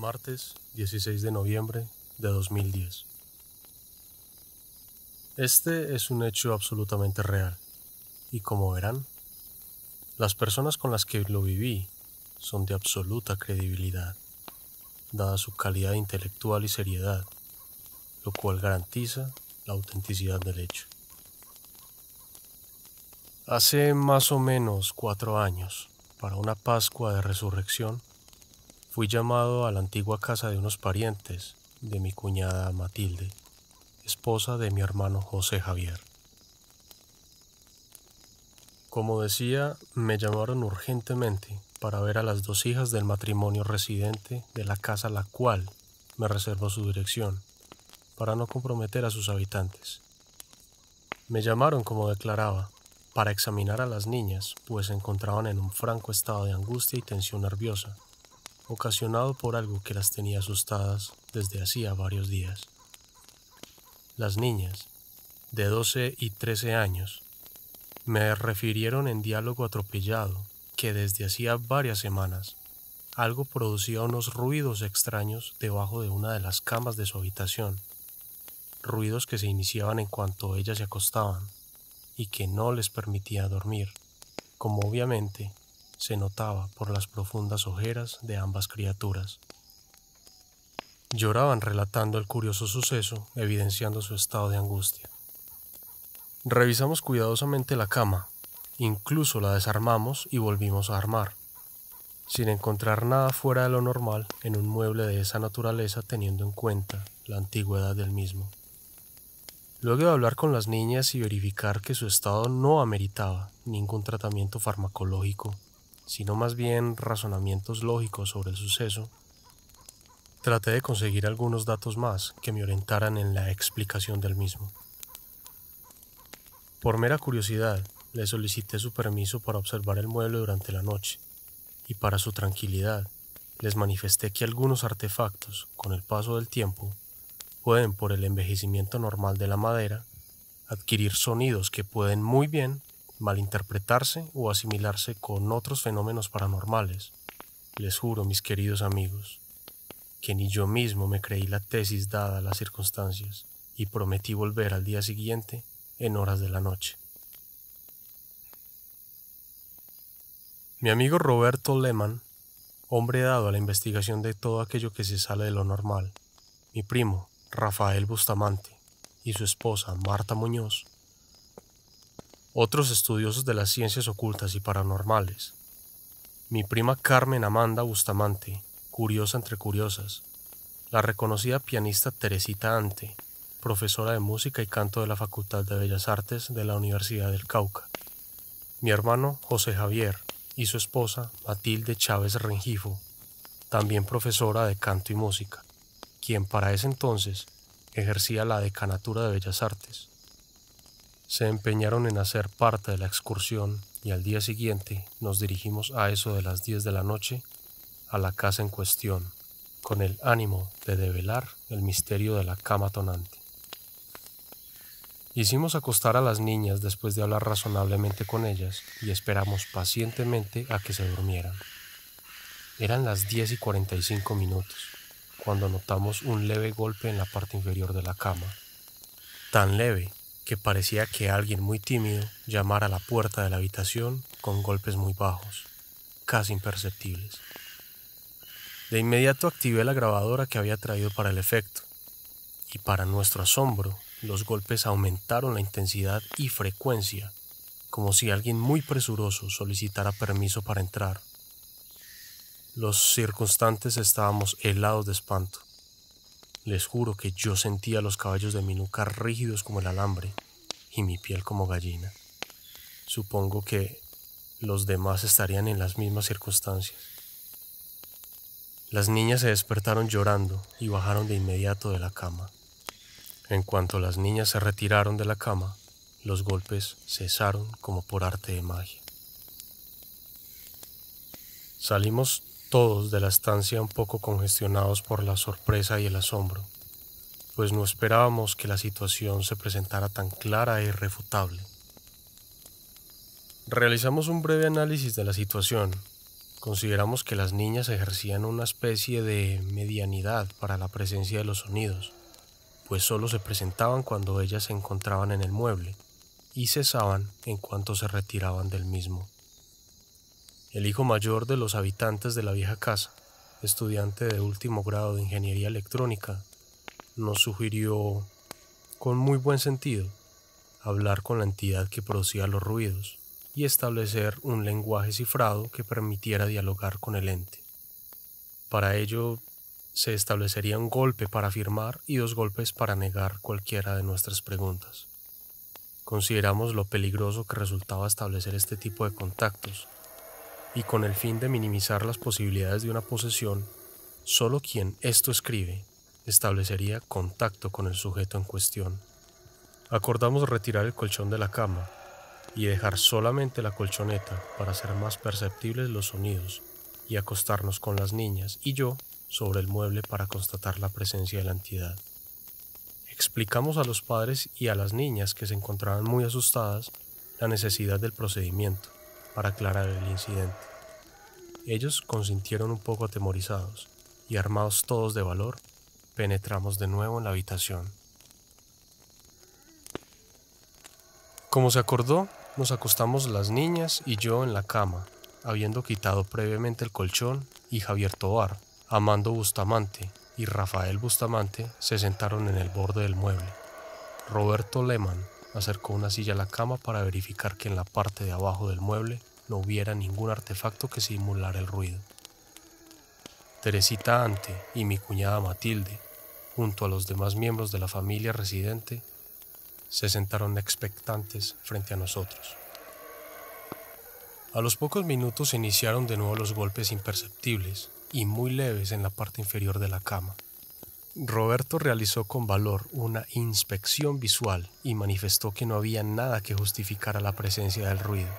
Martes 16 de noviembre de 2010. Este es un hecho absolutamente real, y como verán, las personas con las que lo viví son de absoluta credibilidad, dada su calidad intelectual y seriedad, lo cual garantiza la autenticidad del hecho. Hace más o menos 4 años, para una Pascua de Resurrección, fui llamado a la antigua casa de unos parientes de mi cuñada Matilde, esposa de mi hermano José Javier. Como decía, me llamaron urgentemente para ver a las 2 hijas del matrimonio residente de la casa a la cual me reservó su dirección, para no comprometer a sus habitantes. Me llamaron, como declaraba, para examinar a las niñas, pues se encontraban en un franco estado de angustia y tensión nerviosa, ocasionado por algo que las tenía asustadas desde hacía varios días. Las niñas, de 12 y 13 años, me refirieron en diálogo atropellado que desde hacía varias semanas algo producía unos ruidos extraños debajo de una de las camas de su habitación, ruidos que se iniciaban en cuanto ellas se acostaban y que no les permitía dormir, como obviamente se notaba por las profundas ojeras de ambas criaturas. Lloraban relatando el curioso suceso, evidenciando su estado de angustia. Revisamos cuidadosamente la cama, incluso la desarmamos y volvimos a armar, sin encontrar nada fuera de lo normal en un mueble de esa naturaleza, teniendo en cuenta la antigüedad del mismo. Luego de hablar con las niñas y verificar que su estado no ameritaba ningún tratamiento farmacológico, sino más bien razonamientos lógicos sobre el suceso, traté de conseguir algunos datos más que me orientaran en la explicación del mismo. Por mera curiosidad, le solicité su permiso para observar el mueble durante la noche, y para su tranquilidad, les manifesté que algunos artefactos, con el paso del tiempo, pueden, por el envejecimiento normal de la madera, adquirir sonidos que pueden muy bien malinterpretarse o asimilarse con otros fenómenos paranormales. Les juro, mis queridos amigos, que ni yo mismo me creí la tesis dadas las circunstancias, y prometí volver al día siguiente en horas de la noche. Mi amigo Roberto Lehmann, hombre dado a la investigación de todo aquello que se sale de lo normal, mi primo Rafael Bustamante y su esposa Marta Muñoz, otros estudiosos de las ciencias ocultas y paranormales, mi prima Carmen Amanda Bustamante, curiosa entre curiosas, la reconocida pianista Teresita Ante, profesora de música y canto de la Facultad de Bellas Artes de la Universidad del Cauca, mi hermano José Javier y su esposa Matilde Chávez Rengifo, también profesora de canto y música, quien para ese entonces ejercía la decanatura de Bellas Artes. Se empeñaron en hacer parte de la excursión y al día siguiente nos dirigimos a eso de las 10 de la noche a la casa en cuestión, con el ánimo de develar el misterio de la cama tonante. Hicimos acostar a las niñas después de hablar razonablemente con ellas y esperamos pacientemente a que se durmieran. Eran las 10:45 cuando notamos un leve golpe en la parte inferior de la cama, tan leve que parecía que alguien muy tímido llamara a la puerta de la habitación con golpes muy bajos, casi imperceptibles. De inmediato activé la grabadora que había traído para el efecto, y para nuestro asombro, los golpes aumentaron la intensidad y frecuencia, como si alguien muy presuroso solicitara permiso para entrar. Los circunstantes estábamos helados de espanto. Les juro que yo sentía los cabellos de mi nuca rígidos como el alambre y mi piel como gallina. Supongo que los demás estarían en las mismas circunstancias. Las niñas se despertaron llorando y bajaron de inmediato de la cama. En cuanto las niñas se retiraron de la cama, los golpes cesaron como por arte de magia. Salimos todos de la estancia un poco congestionados por la sorpresa y el asombro, pues no esperábamos que la situación se presentara tan clara e irrefutable. Realizamos un breve análisis de la situación, Consideramos que las niñas ejercían una especie de medianidad para la presencia de los sonidos, pues solo se presentaban cuando ellas se encontraban en el mueble y cesaban en cuanto se retiraban del mismo. El hijo mayor de los habitantes de la vieja casa, estudiante de último grado de ingeniería electrónica, nos sugirió, con muy buen sentido, hablar con la entidad que producía los ruidos y establecer un lenguaje cifrado que permitiera dialogar con el ente. Para ello, se establecería un golpe para afirmar y 2 golpes para negar cualquiera de nuestras preguntas. Consideramos lo peligroso que resultaba establecer este tipo de contactos, y con el fin de minimizar las posibilidades de una posesión, solo quien esto escribe establecería contacto con el sujeto en cuestión. Acordamos retirar el colchón de la cama y dejar solamente la colchoneta para hacer más perceptibles los sonidos y acostarnos con las niñas y yo sobre el mueble para constatar la presencia de la entidad. Explicamos a los padres y a las niñas, que se encontraban muy asustadas, la necesidad del procedimiento para aclarar el incidente. Ellos consintieron un poco atemorizados y, armados todos de valor, penetramos de nuevo en la habitación. Como se acordó, nos acostamos las niñas y yo en la cama, habiendo quitado previamente el colchón, y Javier Tovar, Amando Bustamante y Rafael Bustamante se sentaron en el borde del mueble. Roberto Lehmann acercó una silla a la cama para verificar que en la parte de abajo del mueble no hubiera ningún artefacto que simulara el ruido. Teresita Ante y mi cuñada Matilde, junto a los demás miembros de la familia residente, se sentaron expectantes frente a nosotros. A los pocos minutos se iniciaron de nuevo los golpes imperceptibles y muy leves en la parte inferior de la cama. Roberto realizó con valor una inspección visual y manifestó que no había nada que justificara la presencia del ruido.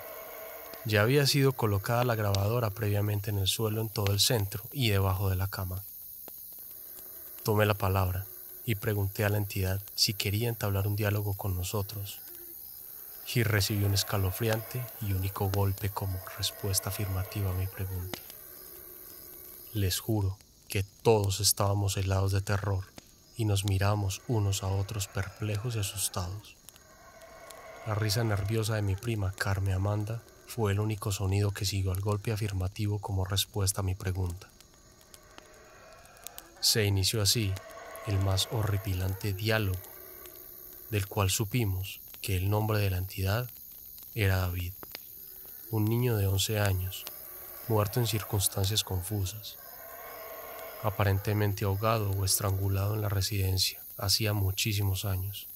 Ya había sido colocada la grabadora previamente en el suelo en todo el centro y debajo de la cama. Tomé la palabra y pregunté a la entidad si quería entablar un diálogo con nosotros, y recibí un escalofriante y único golpe como respuesta afirmativa a mi pregunta. Les juro que todos estábamos helados de terror y nos miramos unos a otros perplejos y asustados. La risa nerviosa de mi prima Carmen Amanda fue el único sonido que siguió al golpe afirmativo como respuesta a mi pregunta. Se inició así el más horripilante diálogo, del cual supimos que el nombre de la entidad era David, un niño de 11 años, muerto en circunstancias confusas, aparentemente ahogado o estrangulado en la residencia hacía muchísimos años,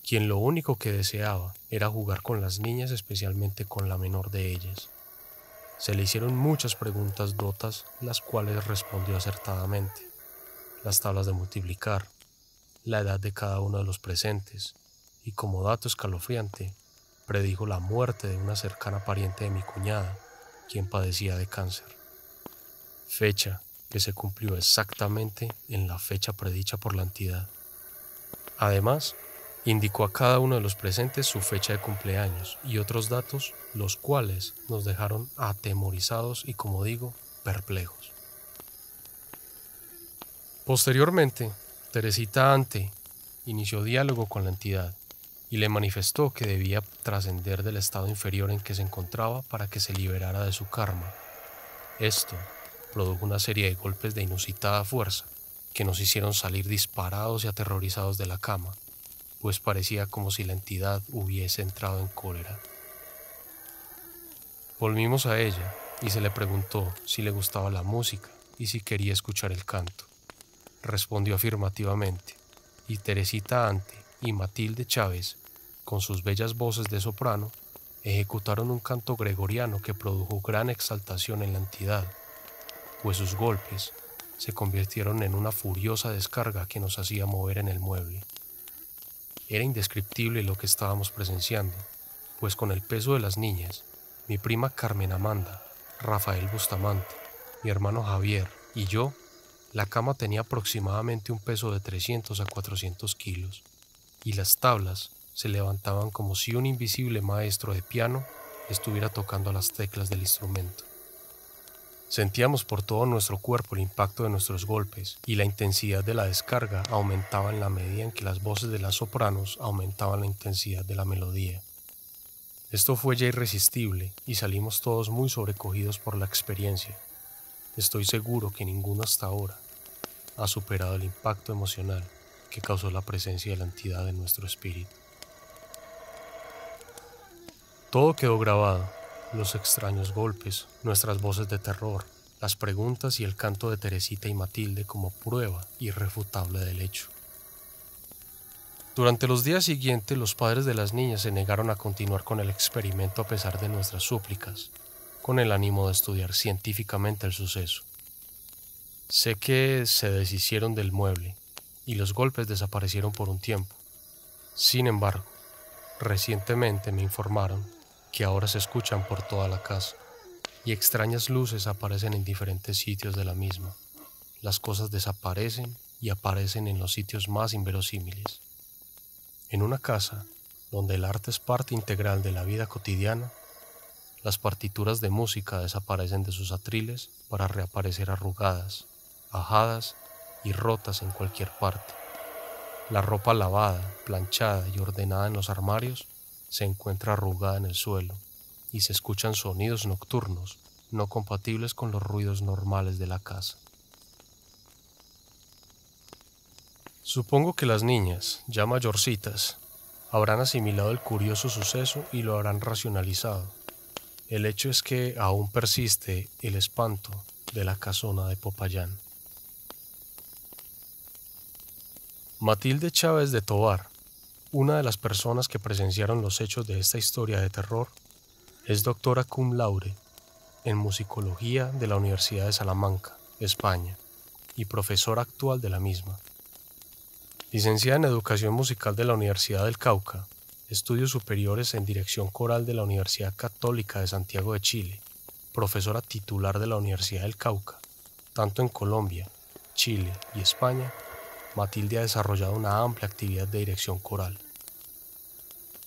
quien lo único que deseaba era jugar con las niñas, especialmente con la menor de ellas. Se le hicieron muchas preguntas dotas, las cuales respondió acertadamente: las tablas de multiplicar, la edad de cada uno de los presentes, y como dato escalofriante, predijo la muerte de una cercana pariente de mi cuñada, quien padecía de cáncer. Fecha que se cumplió exactamente en la fecha predicha por la entidad. Además, indicó a cada uno de los presentes su fecha de cumpleaños y otros datos, los cuales nos dejaron atemorizados y, como digo, perplejos. Posteriormente, Teresita Ante inició diálogo con la entidad y le manifestó que debía trascender del estado inferior en que se encontraba para que se liberara de su karma. Esto produjo una serie de golpes de inusitada fuerza que nos hicieron salir disparados y aterrorizados de la cama, pues parecía como si la entidad hubiese entrado en cólera. Volvimos a ella y se le preguntó si le gustaba la música y si quería escuchar el canto. Respondió afirmativamente, y Teresita Ante y Matilde Chávez, con sus bellas voces de soprano, ejecutaron un canto gregoriano que produjo gran exaltación en la entidad, pues sus golpes se convirtieron en una furiosa descarga que nos hacía mover en el mueble. Era indescriptible lo que estábamos presenciando, pues con el peso de las niñas, mi prima Carmen Amanda, Rafael Bustamante, mi hermano Javier y yo, la cama tenía aproximadamente un peso de 300 a 400 kilos, y las tablas se levantaban como si un invisible maestro de piano estuviera tocando las teclas del instrumento. Sentíamos por todo nuestro cuerpo el impacto de nuestros golpes y la intensidad de la descarga aumentaba en la medida en que las voces de las sopranos aumentaban la intensidad de la melodía. Esto fue ya irresistible y salimos todos muy sobrecogidos por la experiencia. Estoy seguro que ninguno hasta ahora ha superado el impacto emocional que causó la presencia de la entidad en nuestro espíritu. Todo quedó grabado, los extraños golpes, nuestras voces de terror, las preguntas y el canto de Teresita y Matilde como prueba irrefutable del hecho. Durante los días siguientes, los padres de las niñas se negaron a continuar con el experimento a pesar de nuestras súplicas, con el ánimo de estudiar científicamente el suceso. Sé que se deshicieron del mueble y los golpes desaparecieron por un tiempo. Sin embargo, recientemente me informaron que ahora se escuchan por toda la casa y extrañas luces aparecen en diferentes sitios de la misma. Las cosas desaparecen y aparecen en los sitios más inverosímiles. En una casa donde el arte es parte integral de la vida cotidiana, las partituras de música desaparecen de sus atriles para reaparecer arrugadas, ajadas y rotas en cualquier parte. La ropa lavada, planchada y ordenada en los armarios se encuentra arrugada en el suelo y se escuchan sonidos nocturnos no compatibles con los ruidos normales de la casa. Supongo que las niñas, ya mayorcitas, habrán asimilado el curioso suceso y lo habrán racionalizado. El hecho es que aún persiste el espanto de la casona de Popayán. Matilde Chávez de Tovar, una de las personas que presenciaron los hechos de esta historia de terror, es doctora cum laude en musicología de la Universidad de Salamanca, España, y profesora actual de la misma. Licenciada en Educación Musical de la Universidad del Cauca, estudios superiores en Dirección Coral de la Universidad Católica de Santiago de Chile, profesora titular de la Universidad del Cauca, tanto en Colombia, Chile y España. Matilde ha desarrollado una amplia actividad de dirección coral.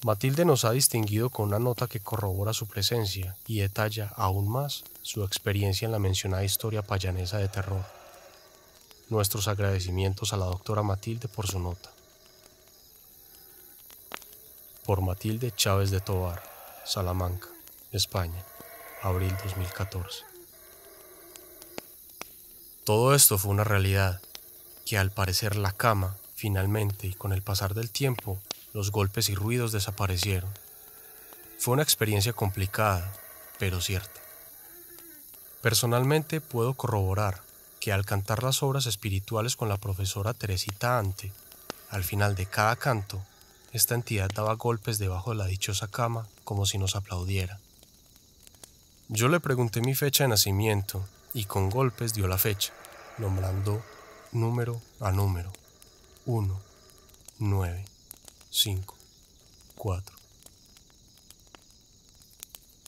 Matilde nos ha distinguido con una nota que corrobora su presencia y detalla aún más su experiencia en la mencionada historia payanesa de terror. Nuestros agradecimientos a la doctora Matilde por su nota. Por Matilde Chávez de Tovar, Salamanca, España, abril 2014. Todo esto fue una realidad, que al parecer la cama, finalmente y con el pasar del tiempo, los golpes y ruidos desaparecieron. Fue una experiencia complicada, pero cierta. Personalmente puedo corroborar que al cantar las obras espirituales con la profesora Teresita Ante, al final de cada canto, esta entidad daba golpes debajo de la dichosa cama como si nos aplaudiera. Yo le pregunté mi fecha de nacimiento y con golpes dio la fecha, nombrando número a número, 1, 9, 5, 4.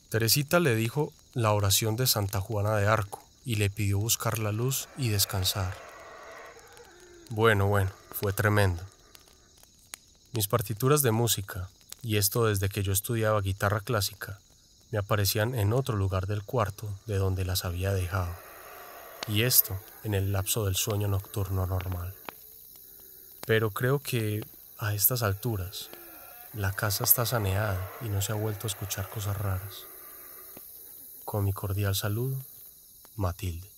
Teresita le dijo la oración de Santa Juana de Arco y le pidió buscar la luz y descansar. Bueno, fue tremendo. Mis partituras de música, y esto desde que yo estudiaba guitarra clásica, me aparecían en otro lugar del cuarto de donde las había dejado, y esto en el lapso del sueño nocturno normal. Pero creo que a estas alturas la casa está saneada y no se ha vuelto a escuchar cosas raras. Con mi cordial saludo, Matilde.